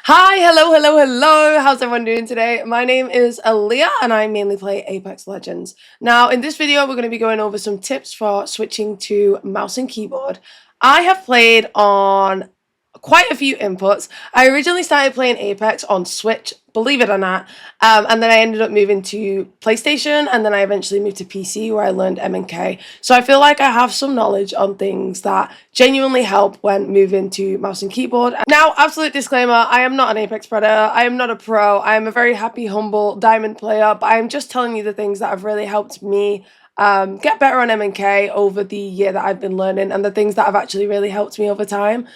Hi, hello. How's everyone doing today? My name is Aaliyah and I mainly play Apex Legends. Now, in this video, we're going to be going over some tips for switching to mouse and keyboard. I have played on quite a few inputs. I originally started playing Apex on Switch, believe it or not, and then I ended up moving to PlayStation, and then I eventually moved to PC where I learned MNK. So I feel like I have some knowledge on things that genuinely help when moving to mouse and keyboard. Now, absolute disclaimer, I am not an Apex predator, I am not a pro, I am a very happy, humble diamond player, but I am just telling you the things that have really helped me get better on MNK over the year that I've been learning and the things that have actually really helped me over time.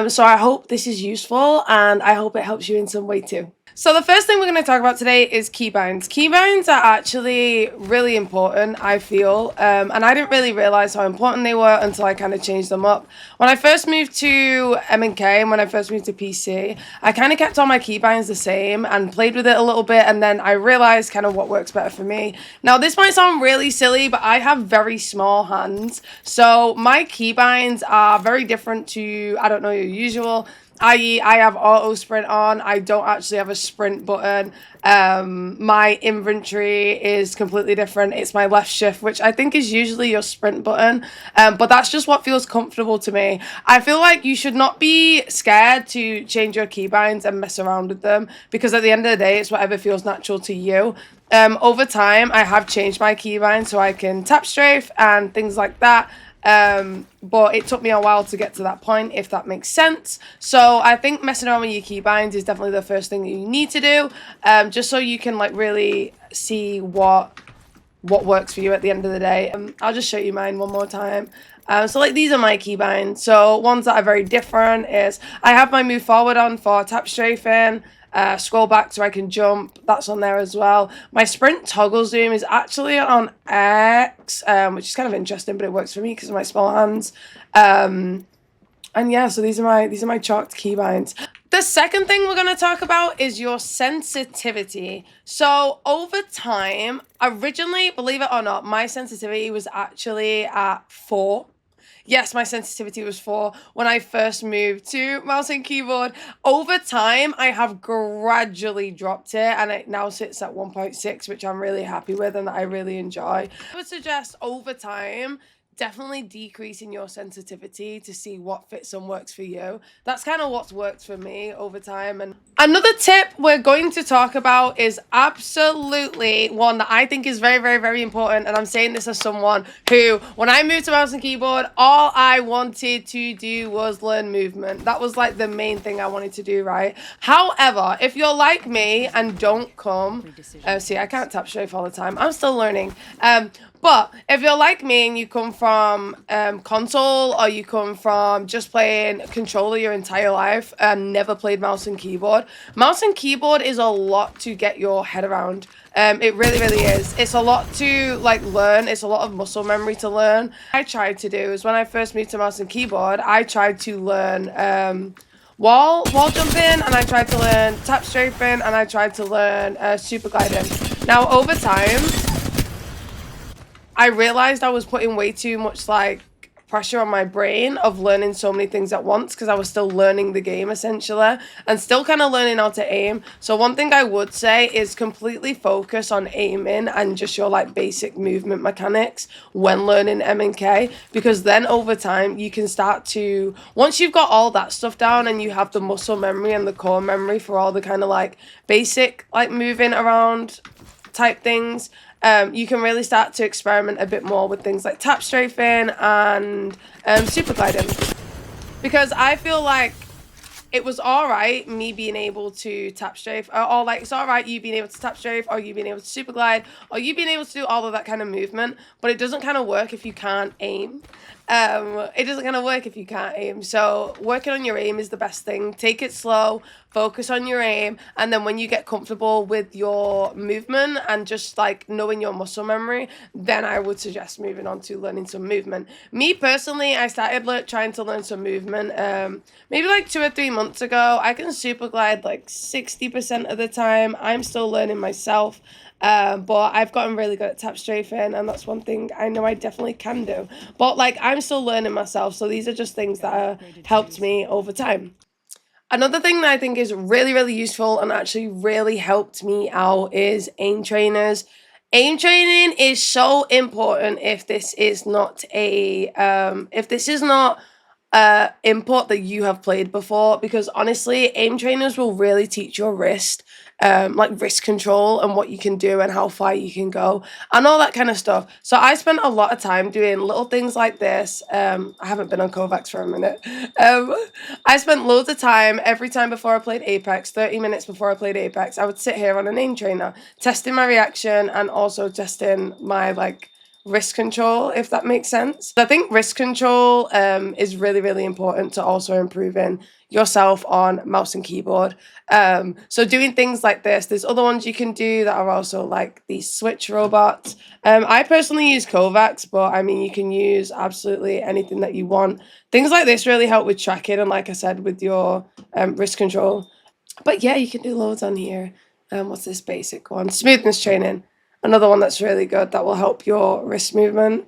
So I hope this is useful and I hope it helps you in some way too. So the first thing we're going to talk about today is keybinds. Keybinds are actually really important, I feel, and I didn't really realize how important they were until I kind of changed them up. When I first moved to MNK and when I first moved to PC, I kind of kept all my keybinds the same and played with it a little bit, and then I realized kind of what works better for me. Now, this might sound really silly, but I have very small hands, so my keybinds are very different to, I don't know, your usual. I.e., I have auto sprint on. I don't actually have a sprint button. My inventory is completely different. It's my left shift, which I think is usually your sprint button. But that's just what feels comfortable to me. I feel like you should not be scared to change your keybinds and mess around with them, because at the end of the day, it's whatever feels natural to you. Over time, I have changed my keybinds so I can tap strafe and things like that. But it took me a while to get to that point, if that makes sense. So I think messing around with your keybinds is definitely the first thing that you need to do, just so you can like really see what works for you at the end of the day. I'll just show you mine one more time. So like these are my keybinds. So ones that are very different is I have my move forward on for tap strafing. Scroll back so I can jump, that's on there as well. My sprint toggle zoom is actually on X, which is kind of interesting, but it works for me because of my small hands. And yeah, so these are my chalked keybinds. The second thing we're going to talk about is your sensitivity. So over time, originally, believe it or not, my sensitivity was actually at 4. Yes, my sensitivity was 4 when I first moved to mouse and keyboard. Over time, I have gradually dropped it, and it now sits at 1.6, which I'm really happy with and that I really enjoy. I would suggest over time, definitely decreasing your sensitivity to see what fits and works for you. That's kind of what's worked for me over time. And another tip we're going to talk about is absolutely one that I think is very important, and I'm saying this as someone who, when I moved to mouse and keyboard, all I wanted to do was learn movement. That was like the main thing I wanted to do, right? However, if you're like me and don't come, see, I can't tap strafe all the time, I'm still learning. But if you're like me and you come from console, or you come from just playing controller your entire life and never played mouse and keyboard is a lot to get your head around. It really is. It's a lot to like learn. It's a lot of muscle memory to learn. What I tried to do is, when I first moved to mouse and keyboard, I tried to learn wall jumping, and I tried to learn tap strafing, and I tried to learn super gliding. Now over time, I realized I was putting way too much like pressure on my brain of learning so many things at once, because I was still learning the game essentially and still kind of learning how to aim. So one thing I would say is completely focus on aiming and just your like basic movement mechanics when learning MNK, because then over time you can start to, once you've got all that stuff down and you have the muscle memory and the core memory for all the kind of like basic like moving around type things, you can really start to experiment a bit more with things like tap strafing and super gliding. Because I feel like it was alright me being able to tap strafe, or like it's alright you being able to tap strafe, or you being able to super glide, or you being able to do all of that kind of movement, but it doesn't kind of work if you can't aim. It doesn't kind of work if you can't aim. So working on your aim is the best thing. Take it slow, focus on your aim, and then when you get comfortable with your movement and just like knowing your muscle memory, then I would suggest moving on to learning some movement. Me personally, I started trying to learn some movement maybe like 2 or 3 months ago. I can super glide like 60% of the time. I'm still learning myself. But I've gotten really good at tap strafing, and that's one thing I know I definitely can do. But like, I'm still learning myself, so these are just things that have helped me over time. Another thing that I think is really, really useful and actually really helped me out is aim trainers. Aim training is so important if this is not input that you have played before, because honestly, aim trainers will really teach your wrist, like wrist control and what you can do and how far you can go and all that kind of stuff. So I spent a lot of time doing little things like this. I haven't been on Kovacs for a minute. I spent loads of time every time before I played Apex, 30 minutes before I played Apex, I would sit here on an aim trainer, testing my reaction and also testing my wrist control, if that makes sense. I think wrist control is really, really important to also improving yourself on mouse and keyboard. So doing things like this, there's other ones you can do that are also like these switch robots. I personally use Kovacs, but I mean, you can use absolutely anything that you want. Things like this really help with tracking and, like I said, with your wrist control. But yeah, you can do loads on here. What's this basic one? Smoothness training. Another one that's really good that will help your wrist movement.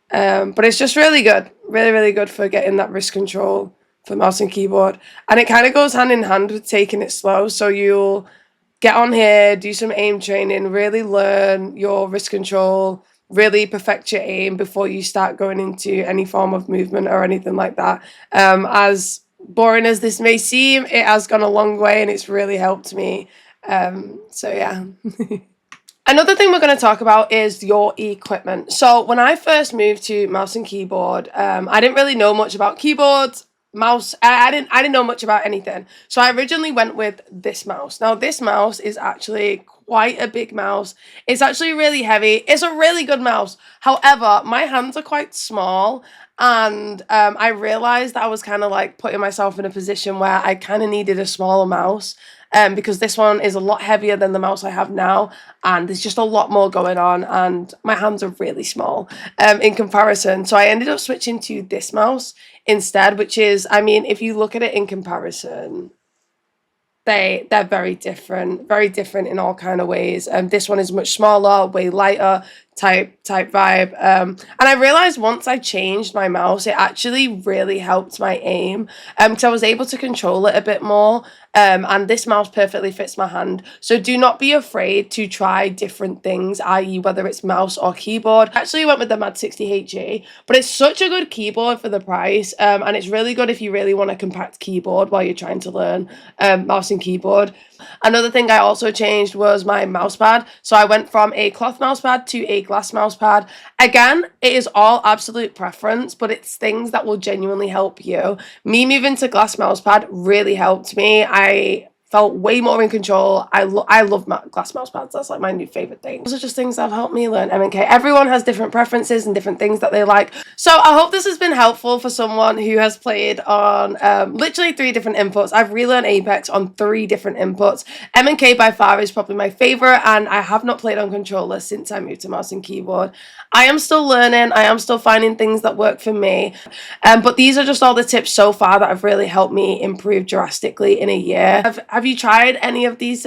But it's just really good. Really, really good for getting that wrist control for mouse and keyboard. And it kind of goes hand in hand with taking it slow. So you'll get on here, do some aim training, really learn your wrist control, really perfect your aim before you start going into any form of movement or anything like that. As boring as this may seem, it has gone a long way and it's really helped me. So yeah. Another thing we're going to talk about is your equipment. So when I first moved to mouse and keyboard, I didn't really know much about keyboards, mouse. I didn't know much about anything. So I originally went with this mouse. Now this mouse is actually quite a big mouse. It's actually really heavy. It's a really good mouse. However, my hands are quite small, and I realized that I was kind of like putting myself in a position where I kind of needed a smaller mouse. Because this one is a lot heavier than the mouse I have now, and there's just a lot more going on, and my hands are really small in comparison. So I ended up switching to this mouse instead, which is, I mean, if you look at it in comparison, they're very different in all kind of ways. This one is much smaller, way lighter type vibe. And I realized once I changed my mouse, it actually really helped my aim. Because I was able to control it a bit more. And this mouse perfectly fits my hand. So do not be afraid to try different things, i.e. whether it's mouse or keyboard. I actually went with the Mad 60HE, but it's such a good keyboard for the price. And it's really good if you really want a compact keyboard while you're trying to learn mouse and keyboard. Another thing I also changed was my mouse pad. So I went from a cloth mouse pad to a glass mouse pad. Again, it is all absolute preference, but it's things that will genuinely help you. Me moving to glass mouse pad really helped me. I felt way more in control. I love glass mouse pads. That's like my new favorite thing. Those are just things that have helped me learn MNK. Everyone has different preferences and different things that they like. So I hope this has been helpful for someone who has played on literally 3 different inputs. I've relearned Apex on 3 different inputs. MNK by far is probably my favorite, and I have not played on controller since I moved to mouse and keyboard. I am still learning. I am still finding things that work for me. But these are just all the tips so far that have really helped me improve drastically in a year. Have you tried any of these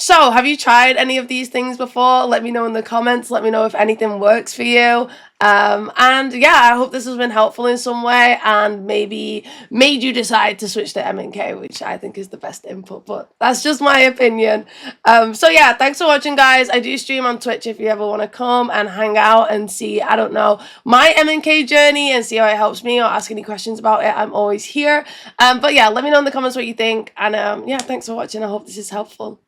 have you tried any of these things before? Let me know in the comments. Let me know if anything works for you. And yeah, I hope this has been helpful in some way and maybe made you decide to switch to MNK, which I think is the best input, but that's just my opinion. So yeah, thanks for watching, guys. I do stream on Twitch if you ever want to come and hang out and see, I don't know, my MNK journey and see how it helps me or ask any questions about it. I'm always here. But yeah, let me know in the comments what you think. And yeah, thanks for watching. I hope this is helpful.